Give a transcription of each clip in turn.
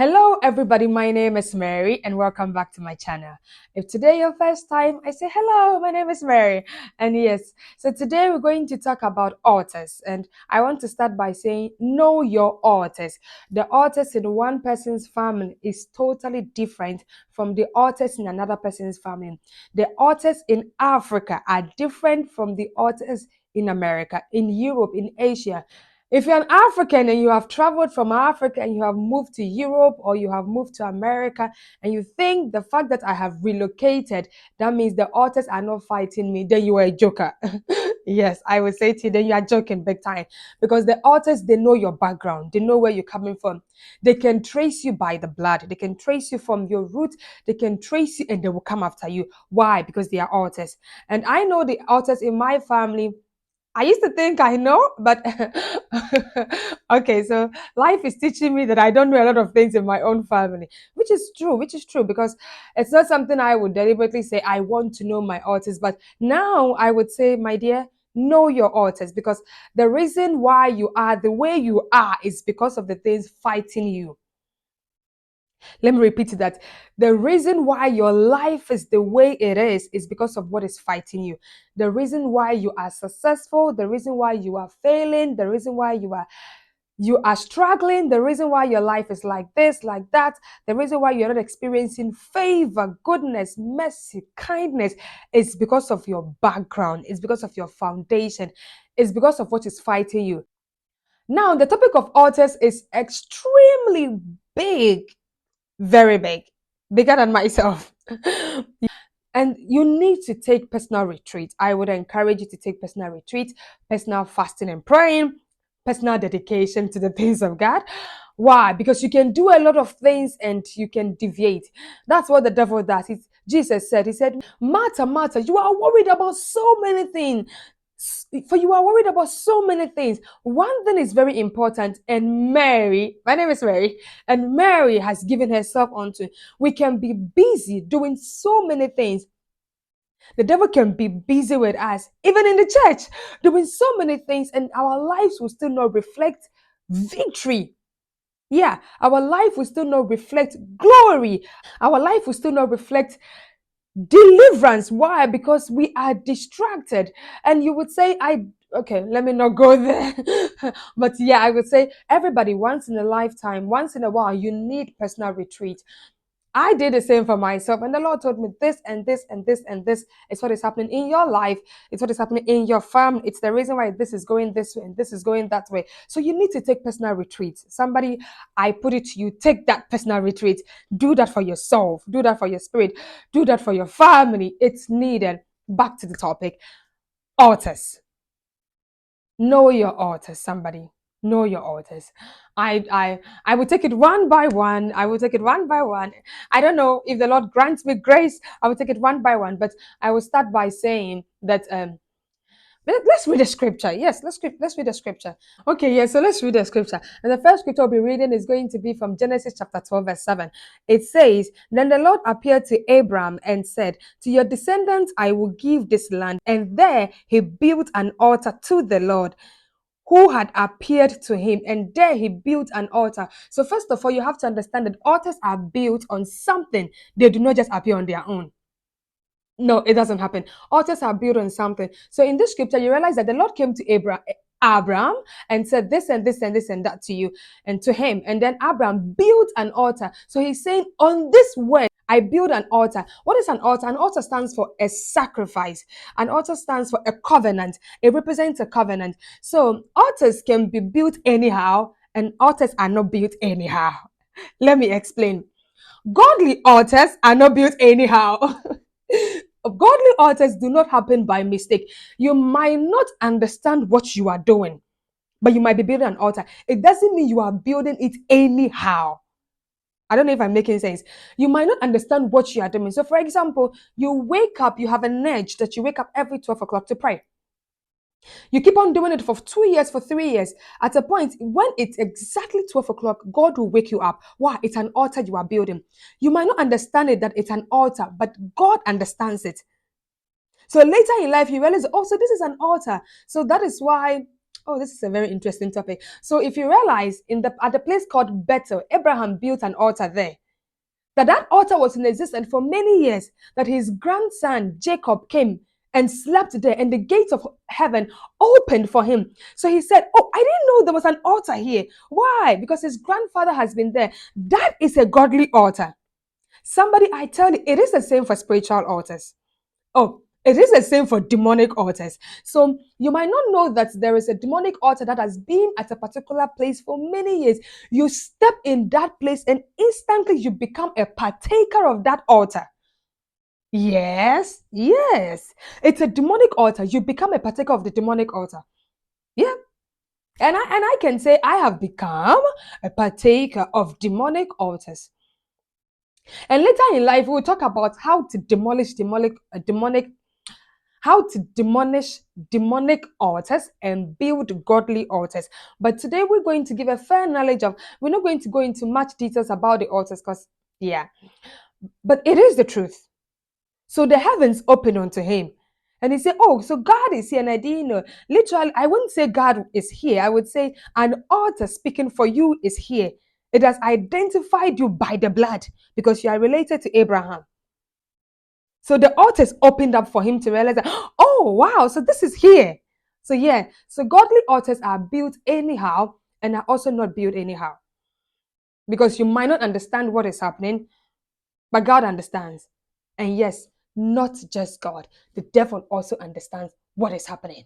Hello everybody, my name is Mary and welcome back to my channel. If today your first time, I say hello, my name is Mary. And yes, so today we're going to talk about authors, and I want to start by saying know your authors. The authors in one person's family is totally different from the authors in another person's family. The authors in Africa are different from the authors in America, in Europe, in Asia. If you're an African and you have traveled from Africa and you have moved to Europe or you have moved to America and you think the fact that I have relocated, that means the authors are not fighting me, then you are a joker. Yes, I would say to you, then you are joking big time. Because the authors, they know your background, they know where you're coming from. They can trace you by the blood, they can trace you from your roots, they can trace you and they will come after you. Why? Because they are authors. And I know the authors in my family. I used to think I know, but okay, so life is teaching me that I don't know a lot of things in my own family, which is true because it's not something I would deliberately say I want to know my authors, but now I would say, my dear, know your authors because the reason why you are the way you are is because of the things fighting you. Let me repeat that. The reason why your life is the way it is because of what is fighting you. The reason why you are successful, the reason why you are failing, the reason why you are struggling, the reason why your life is like this, like that, the reason why you're not experiencing favor, goodness, mercy, kindness is because of your background, it's because of your foundation, it's because of what is fighting you. Now, the topic of authors is extremely big, very big, bigger than myself. And you need to take personal retreat. I would encourage you to take personal retreat, personal fasting and praying, personal dedication to the things of God. Why? Because you can do a lot of things and you can deviate. That's what the devil does. Jesus said, he said, Martha, Martha, you are worried about so many things. For you are worried about so many things. One thing is very important, and Mary, my name is Mary, and Mary has given herself unto. We can be busy doing so many things. The devil can be busy with us, even in the church, doing so many things, and our lives will still not reflect victory. Yeah, our life will still not reflect glory. Our life will still not reflect deliverance. Why? Because we are distracted. And you would say, okay, let me not go there. But yeah, I would say everybody once in a lifetime, once in a while, you need personal retreat. I did the same for myself, and the Lord told me this and this and this and this is what is happening in your life. It's what is happening in your family. It's the reason why this is going this way and this is going that way. So you need to take personal retreats. Somebody, I put it to you, take that personal retreat. Do that for yourself. Do that for your spirit. Do that for your family. It's needed. Back to the topic. Authors. Know your authors, somebody. Know your authors. I will take it one by one. I will take it one by one. I don't know if the Lord grants me grace. I will take it one by one. But I will start by saying that let's read the scripture. Yes, let's read the scripture. Okay, yeah, so let's read the scripture. And the first scripture we'll be reading is going to be from Genesis chapter 12, verse 7. It says, Then the Lord appeared to Abram and said, To your descendants I will give this land. And there he built an altar to the Lord who had appeared to him, and there he built an altar. So first of all, you have to understand that altars are built on something. They do not just appear on their own. No, it doesn't happen. Altars are built on something. So in this scripture, you realize that the Lord came to Abraham and said this and this and this and that to you and to him. And then Abraham built an altar. So he's saying, on this word, I build an altar. What is an altar? An altar stands for a sacrifice. An altar stands for a covenant. It represents a covenant. So altars can be built anyhow, and altars are not built anyhow. Let me explain. Godly altars are not built anyhow. Godly altars do not happen by mistake. You might not understand what you are doing, but you might be building an altar. It doesn't mean you are building it anyhow. I don't know if I'm making sense. You might not understand what you are doing. So, for example, you wake up, you have an urge that you wake up every 12 o'clock to pray. You keep on doing it for 2 years, for 3 years. At a point, when it's exactly 12 o'clock, God will wake you up. Why? It's an altar you are building. You might not understand it that it's an altar, but God understands it. So later in life, you realize, oh, so this is an altar. So that is why, Oh, this is a very interesting topic. So if you realize at the place called Bethel, Abraham built an altar there. That altar was in existence for many years, that his grandson Jacob came and slept there, and the gates of heaven opened for him. So he said, oh, I didn't know there was an altar here. Why? Because his grandfather has been there. That is a godly altar. Somebody, I tell you, it is the same for spiritual altars. Oh, it is the same for demonic altars. So you might not know that there is a demonic altar that has been at a particular place for many years. You step in that place and instantly you become a partaker of that altar. Yes, yes. It's a demonic altar. You become a partaker of the demonic altar. Yeah. And I can say I have become a partaker of demonic altars. And later in life, we'll talk about how to demolish how to demonic altars and build godly altars. But today we're going to give a fair knowledge of, we're not going to go into much details about the altars because, yeah, but it is the truth. So the heavens open unto him. And he said, oh, so God is here. And I didn't know. Literally, I wouldn't say God is here. I would say an altar speaking for you is here. It has identified you by the blood because you are related to Abraham. So the altars opened up for him to realize that, oh, wow, so this is here. So yeah, so godly altars are built anyhow and are also not built anyhow. Because you might not understand what is happening, but God understands. And yes, not just God, the devil also understands what is happening.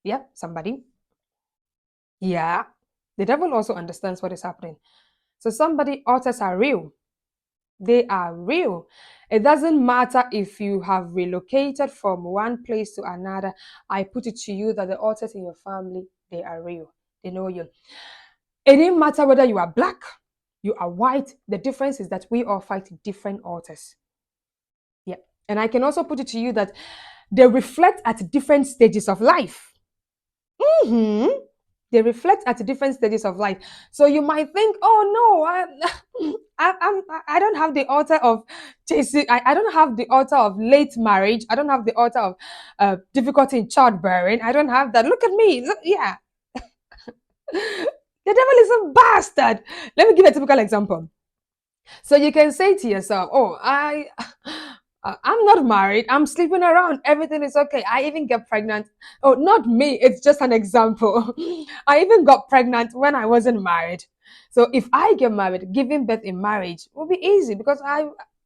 Yeah, somebody? Yeah, the devil also understands what is happening. So somebody, altars are real. They are real. It doesn't matter if you have relocated from one place to another. I put it to you that the altars in your family, they are real. They know you. It didn't matter whether you are black, you are white. The difference is that we all fight different altars. Yeah. And I can also put it to you that they reflect at different stages of life. Mm-hmm. They reflect at different stages of life. So you might think, oh no, I don't have the altar of chasing, I don't have the altar of late marriage. I don't have the altar of difficulty in childbearing. I don't have that. Look at me. Look, yeah. The devil is a bastard. Let me give a typical example. So you can say to yourself, oh, I'm not married. I'm sleeping around. Everything is okay. I even get pregnant. Oh, not me. It's just an example. I even got pregnant when I wasn't married. So if I get married, giving birth in marriage will be easy because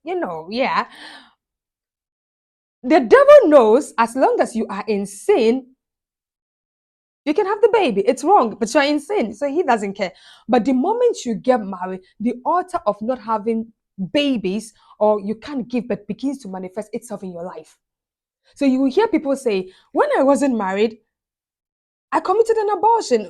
yeah. The devil knows as long as you are in sin, you can have the baby. It's wrong, but you're in sin. So he doesn't care. But the moment you get married, the altar of not having babies or you can't give birth begins to manifest itself in your life. So you will hear people say, when I wasn't married, I committed an abortion.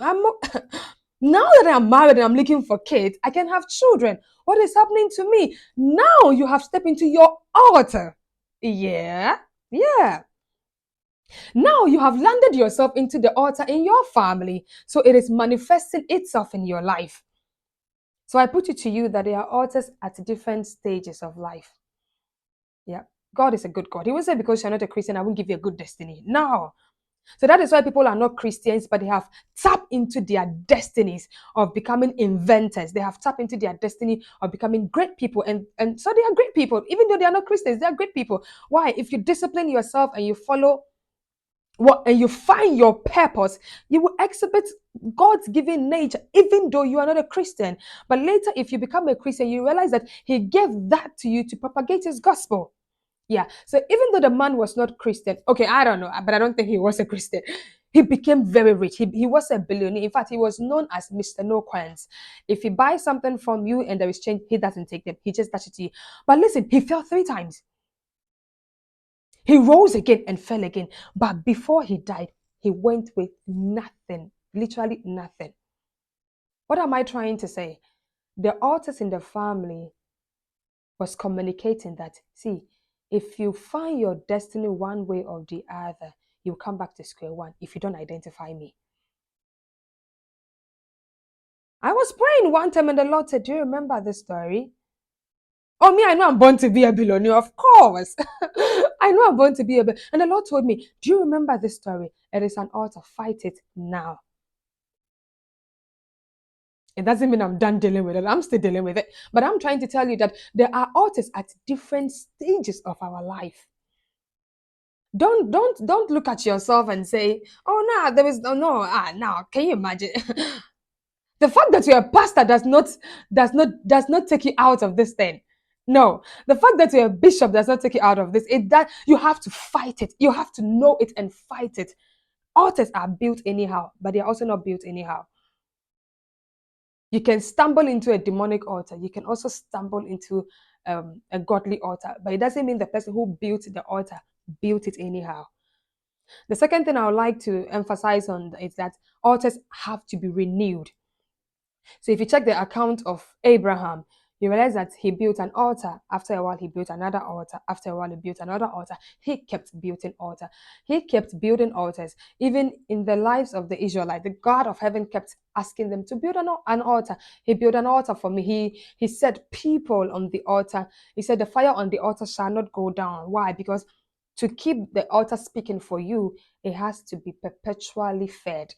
Now that I'm married and I'm looking for kids, I can have children. What is happening to me? Now you have stepped into your altar. Yeah, yeah. Now you have landed yourself into the altar in your family. So it is manifesting itself in your life. So I put it to you that there are altars at different stages of life. Yeah. God is a good God. He won't say because you're not a Christian, I won't give you a good destiny. No. So that is why people are not Christians, but they have tapped into their destinies of becoming inventors. They have tapped into their destiny of becoming great people. And so they are great people. Even though they are not Christians, they are great people. Why? If you discipline yourself and you follow what and you find your purpose, you will exhibit God's given nature, even though you are not a Christian. But later, if you become a Christian, you realize that He gave that to you to propagate His gospel. Yeah. So even though the man was not Christian, okay, I don't know, but I don't think he was a Christian. He became very rich. He was a billionaire. In fact, he was known as Mr. No Coins. If he buys something from you and there is change, he doesn't take them. He just dashes it to you. But listen, he fell 3 times. He rose again and fell again. But before he died, he went with nothing, literally nothing. What am I trying to say? The altars in the family was communicating that, see, if you find your destiny one way or the other, you come back to square one if you don't identify me. I was praying one time and the Lord said, do you remember this story? Oh, me, I know I'm born to be a billionaire, of course. I know I'm born to be a billionaire. And the Lord told me, do you remember this story? It is an altar, fight it now. It doesn't mean I'm done dealing with it. I'm still dealing with it. But I'm trying to tell you that there are altars at different stages of our life. Don't look at yourself and say, oh no, there is no. Can you imagine? The fact that you're a pastor does not take you out of this thing. No, the fact that you're a bishop does not take you out of this. It that you have to fight it. You have to know it and fight it. Altars are built anyhow, but they're also not built anyhow. You can stumble into a demonic altar. You can also stumble into a godly altar, but it doesn't mean the person who built the altar built it anyhow. The second thing I would like to emphasize on is that altars have to be renewed. So if you check the account of Abraham, you realize that he built an altar. After a while, he built another altar. After a while, he built another altar. He kept building altar. He kept building altars. Even in the lives of the Israelites, the God of heaven kept asking them to build an altar. He built an altar for me. He set people on the altar. He said, the fire on the altar shall not go down. Why? Because to keep the altar speaking for you, it has to be perpetually fed.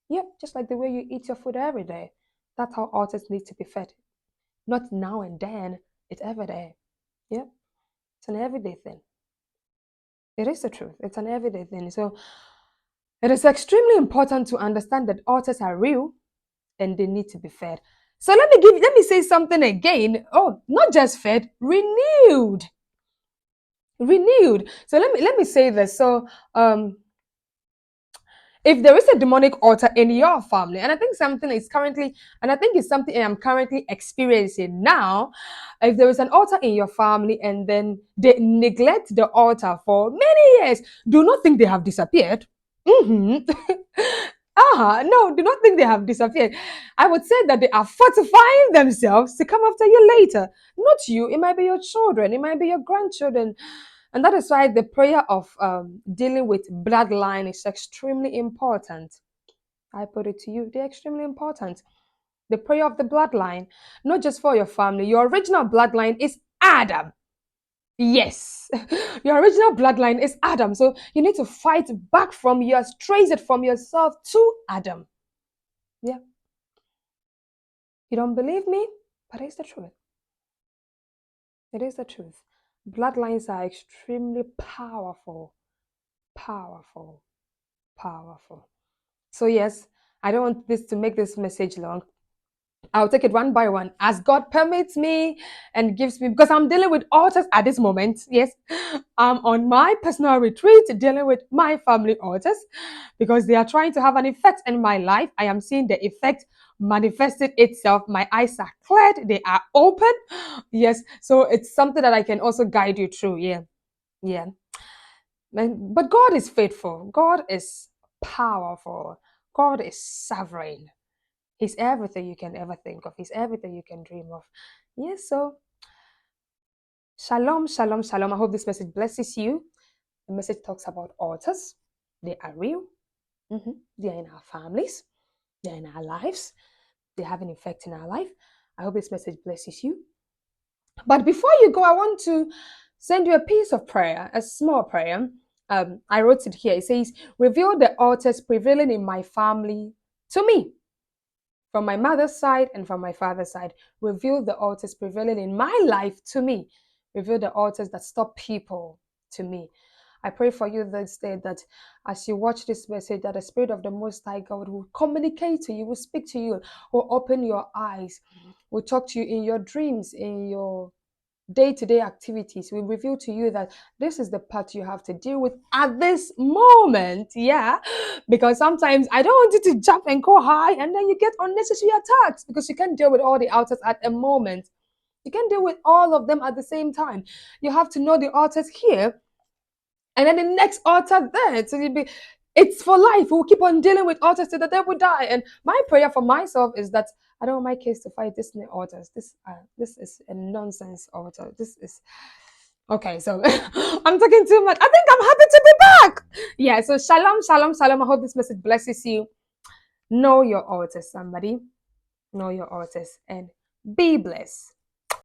Yep, just like the way you eat your food every day. That's how altars need to be fed. Not now and then, it's every day. Yep, it's an everyday thing. It is the truth. It's an everyday thing. So it is extremely important to understand that altars are real and they need to be fed. So let me say something again. Oh, not just fed, renewed. Renewed. So let me say this. So if there is a demonic altar in your family, and I think it's something I'm currently experiencing now. If there is an altar in your family and then they neglect the altar for many years, do not think they have disappeared. Mhm. No, do not think they have disappeared. I would say that they are fortifying themselves to come after you later. Not you, it might be your children, it might be your grandchildren. And that is why the prayer of dealing with bloodline is extremely important. I put it to you, they're extremely important. The prayer of the bloodline, not just for your family, your original bloodline is Adam. Yes, your original bloodline is Adam. So you need to fight back from yours, trace it from yourself to Adam. Yeah. You don't believe me? But it's the truth. It is the truth. Bloodlines are extremely powerful. Powerful. Powerful. So, yes, I don't want this to make this message long. I'll take it one by one as God permits me and gives me, because I'm dealing with altars at this moment. Yes, I'm on my personal retreat dealing with my family altars because they are trying to have an effect in my life. I am seeing the effect manifested itself. My eyes are cleared, they are open. Yes, so it's something that I can also guide you through. Yeah, yeah. But God is faithful, God is powerful, God is sovereign. He's everything you can ever think of. He's everything you can dream of. Yes, so shalom, shalom, shalom. I hope this message blesses you. The message talks about altars. They are real. They are in our families. They're in our lives. They have an effect in our life. I hope this message blesses you. But before you go, I want to send you a piece of prayer, a small prayer. I wrote it here. It says, reveal the altars prevailing in my family to me. From my mother's side and from my father's side, reveal the altars prevailing in my life to me. Reveal the altars that stop people to me. I pray for you this day that as you watch this message, that the Spirit of the Most High God will communicate to you, will speak to you, will open your eyes, will talk to you in your dreams, in your day-to-day activities. We reveal to you that this is the part you have to deal with at this moment. Yeah, because sometimes I don't want you to jump and go high and then you get unnecessary attacks because you can't deal with all the altars at a moment. You can't deal with all of them at the same time. You have to know the altars here and then the next altar there. So it's for life. We'll keep on dealing with altars till the day we die. And my prayer for myself is that I don't want my kids to fight Disney altars. This is a nonsense altar. This is okay. So I'm talking too much. I think I'm happy to be back. Yeah. So shalom, shalom, shalom. I hope this message blesses you. Know your altars, somebody. Know your altars and be blessed.